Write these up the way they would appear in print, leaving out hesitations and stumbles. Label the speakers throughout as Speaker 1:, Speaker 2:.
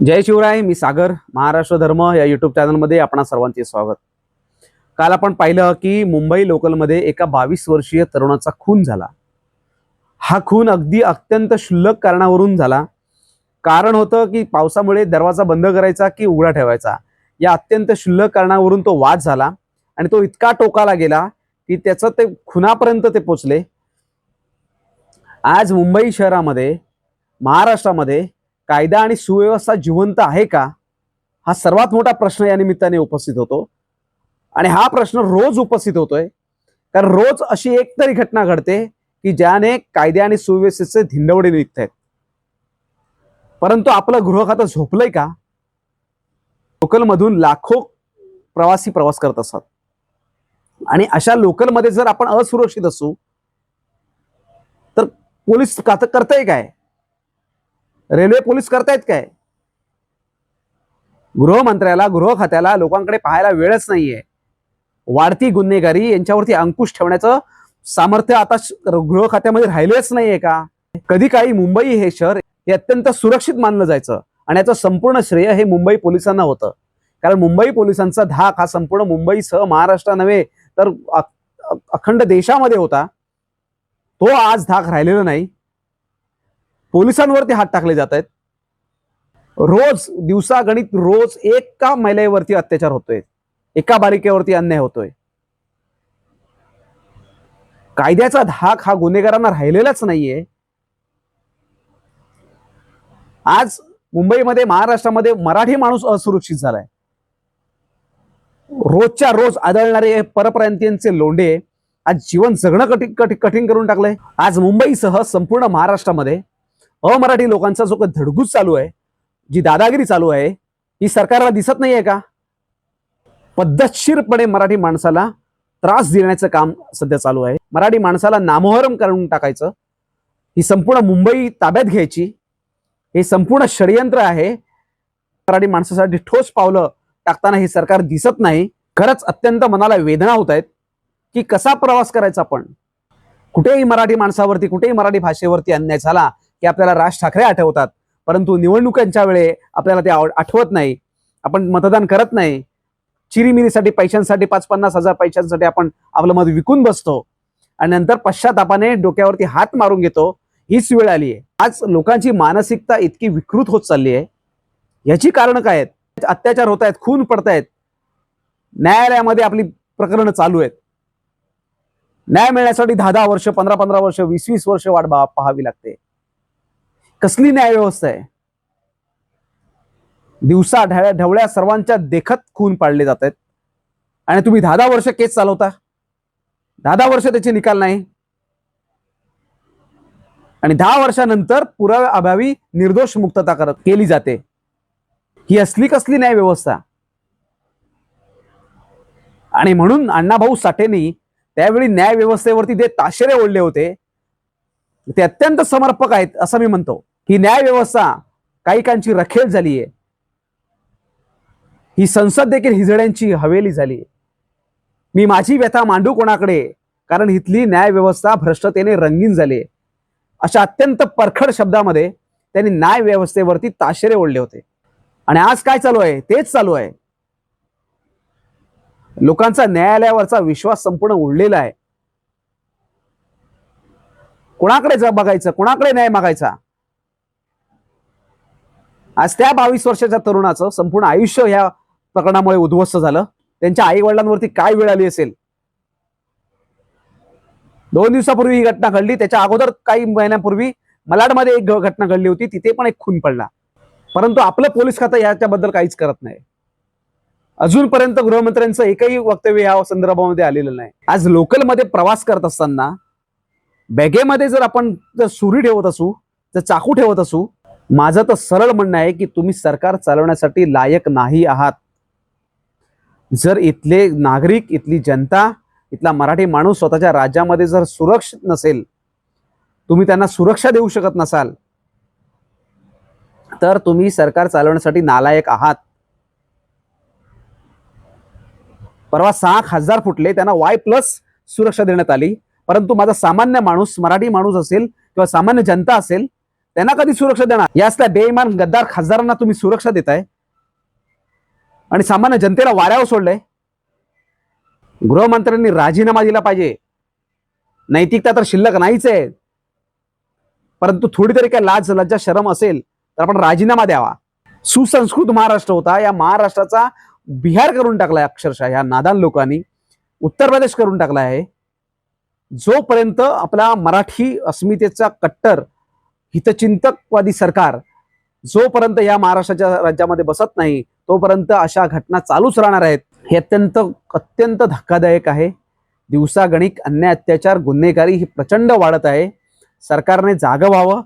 Speaker 1: जय शिवराय. मी सागर. महाराष्ट्र धर्म या युट्यूब चॅनलमध्ये आपणा सर्वांचे स्वागत. काल आपण पाहिलं की मुंबई लोकलमध्ये एका 22 वर्षीय तरुणाचा खून झाला. हा खून अगदी अत्यंत क्षुल्लक कारणावरून झाला. कारण होतं की पावसामुळे दरवाजा बंद करायचा की उघडा ठेवायचा, या अत्यंत क्षुल्लक कारणावरून तो वाद झाला आणि तो इतका टोकाला गेला की त्याचं ते खुनापर्यंत ते पोचले. आज मुंबई शहरामध्ये, महाराष्ट्रामध्ये कायदा आणि सुव्यवस्था जिवंत आहे का, हा सर्वात मोठा प्रश्न या निमित्ताने उपस्थित होतो. आणि हा प्रश्न रोज उपस्थित होतोय, कारण रोज अशी एक तरी घटना घडते की ज्याने कायदे आणि सुव्यवस्थेचे धिंडवडे निघत आहेत. परंतु आपलं गृह खातं झोपलंय का? लोकलमधून लाखो प्रवासी प्रवास करत असतात आणि अशा लोकलमध्ये जर आपण असुरक्षित असू तर पोलीस करताय काय? रेल्वे पोलीस करतायत काय? गृहमंत्र्याला, गृह खात्याला लोकांकडे पाहायला वेळच नाहीये. वाढती गुन्हेगारी यांच्यावरती अंकुश ठेवण्याचं सामर्थ्य आता गृह खात्यामध्ये राहिलेच नाहीये का? कधी काही मुंबई हे शहर हे अत्यंत सुरक्षित मानलं जायचं आणि याचं संपूर्ण श्रेय हे मुंबई पोलिसांना होतं. कारण मुंबई पोलिसांचा धाक हा संपूर्ण मुंबईसह महाराष्ट्र नव्हे तर अखंड देशामध्ये होता. तो आज धाक राहिलेला नाही. पोलिसांवरती हात टाकले जात आहेत. रोज दिवसागणित रोज एका महिलेवरती अत्याचार होतोय, एका बालिकेवरती अन्याय होतोय. कायद्याचा धाक हा गुन्हेगारांना राहिलेलाच नाहीये. आज मुंबईमध्ये, महाराष्ट्रामध्ये मराठी माणूस असुरक्षित झालाय. रोजच्या रोज आढळणारे परप्रांतीयांचे लोंढे आज जीवन जगणं कठीण करून टाकलंय. आज मुंबईसह संपूर्ण महाराष्ट्रामध्ये अमराठी लोकांचा जो काही धडगूस चालू आहे, जी दादागिरी चालू आहे, ही सरकारला दिसत नाहीये का? पद्धतशीरपणे मराठी माणसाला त्रास देण्याचं काम सध्या चालू आहे. मराठी माणसाला नामोहरम करून टाकायचं, ही संपूर्ण मुंबई ताब्यात घ्यायची, हे संपूर्ण षडयंत्र आहे. मराठी माणसासाठी ठोस पावलं टाकताना हे सरकार दिसत नाही. खरंच अत्यंत मनाला वेदना होत आहेत की कसा प्रवास करायचा. आपण कुठेही मराठी माणसावरती, कुठेही मराठी भाषेवरती अन्याय झाला की आपल्याला राज ठाकरे आठवतात, परंतु निवडणुकांच्या वेळे आपल्याला ते आठवत नाही. आपण मतदान करत नाही. चिरीमिरीसाठी, पैशांसाठी, 5-50 हजार पैशांसाठी आपण आपलं मत विकून बसतो आणि नंतर पश्चातापाने डोक्यावरती हात मारून घेतो. हीच वेळ आली आहे. आज लोकांची मानसिकता इतकी विकृत होत चालली आहे. याची कारणं काय आहेत? अत्याचार होत आहेत, खून पडतायत, न्यायालयामध्ये आपली प्रकरणं चालू आहेत. न्याय मिळण्यासाठी 10-10 वर्ष, 15-15 वर्ष, 20-20 वर्ष वाट पाहावी लागते. कसली न्याय व्यवस्था आहे? दिवसा ढवळ्या सर्वांच्या देखत खून पाडले जात आहेत आणि तुम्ही 10-10 वर्ष केस चालवता. 10-10 वर्ष त्याचे निकाल नाही आणि 10 वर्षानंतर पुराव्या अभावी निर्दोष मुक्तता केली जाते. ही असली कसली न्याय व्यवस्था? आणि म्हणून अण्णाभाऊ साठेंनी त्यावेळी न्याय व्यवस्थेवरती जे ताशेरे ओढले होते ते अत्यंत समर्पक आहेत असं मी म्हणतो. ही न्याय व्यवस्था काही कांची रखेल झाली आहे. ही संसद देखील हिजड्यांची हवेली झाली आहे. मी माझी व्यथा मांडू कोणाकडे, कारण इथली न्याय व्यवस्था भ्रष्टतेने रंगीन झाली आहे. अशा अत्यंत परखड शब्दामध्ये त्यांनी न्याय व्यवस्थेवरती ताशेरे ओढले होते. आणि आज काय चालू आहे? तेच चालू आहे. लोकांचा न्यायालयावरचा विश्वास संपूर्ण उडलेला आहे. कोणाकडे बघायचं, कोणाकडे न्याय मागायचा? आज त्या 22 वर्षाच्या तरुणाचं संपूर्ण आयुष्य ह्या प्रकरणामुळे उद्ध्वस्त झालं. त्यांच्या आई वडिलांवरती काय वेळ आली असेल? 2 दिवसापूर्वी ही घटना घडली. त्याच्या अगोदर काही महिन्यांपूर्वी मलाडमध्ये एक घटना घडली होती, तिथे पण एक खून पडला. परंतु आपलं पोलीस खातं याच्याबद्दल काहीच करत नाही. अजूनपर्यंत गृहमंत्र्यांचं एकही वक्तव्य या संदर्भामध्ये आलेलं नाही. आज लोकलमध्ये प्रवास करत असताना बॅगेमध्ये जर आपण सुरी ठेवत असू, जर चाकू ठेवत असू, माझं तर सरळ म्हणणं आहे की तुम्ही सरकार चालवण्यासाठी लायक नाही आहात. जर इथले नागरिक, इथली जनता, इथला मराठी माणूस स्वतःच्या राज्यामध्ये जर सुरक्षित नसेल, तुम्ही त्यांना सुरक्षा देऊ शकत नसाल, तर तुम्ही सरकार चालवण्यासाठी नालायक आहात. परवा 6,000 फुटले, त्यांना Y+ सुरक्षा देण्यात आली. परंतु माझा सामान्य माणूस, मराठी माणूस असेल किंवा सामान्य जनता असेल, त्यांना कधी सुरक्षा देणार? याच बेईमान गद्दार खासदारांना तुम्ही सुरक्षा देताय आणि सामान्य जनतेला वाऱ्यावर सोडलंय. गृहमंत्र्यांनी राजीनामा दिला पाहिजे. नैतिकता तर शिल्लक नाहीच आहे, परंतु थोडी तरी काय लाज लज्जा शरम असेल तर आपण राजीनामा द्यावा. सुसंस्कृत महाराष्ट्र होता, या महाराष्ट्राचा बिहार करून टाकलाय अक्षरशः या नादान लोकांनी. उत्तर प्रदेश करून टाकला आहे. जोपर्यंत आपला मराठी अस्मितेचा कट्टर हितचिंतकवादी सरकार जोपर्यंत या महाराष्ट्राच्या राज्यामध्ये बसत नाही तोपर्यंत अशा घटना चालूच राहणार आहेत. हे अत्यंत अत्यंत धक्कादायक आहे. दिवसागणिक अन्याय अत्याचार गुन्हेगारी ही प्रचंड वाढत आहे. सरकारने जागं व्हावं.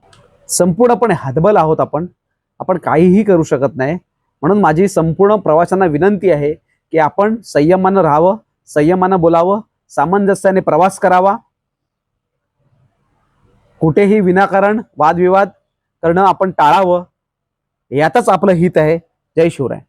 Speaker 1: संपूर्णपणे हतबल आहोत आपण काहीही करू शकत नाही. म्हणून माझी संपूर्ण प्रवाशांना विनंती आहे की आपण संयमानं राहावं, संयमानं बोलावं, सामंजस्याने प्रवास करावा. कुठेही विनाकारण वादविवाद करणं आपण टाळावं. यातच आपलं हित आहे. जय शिवराय.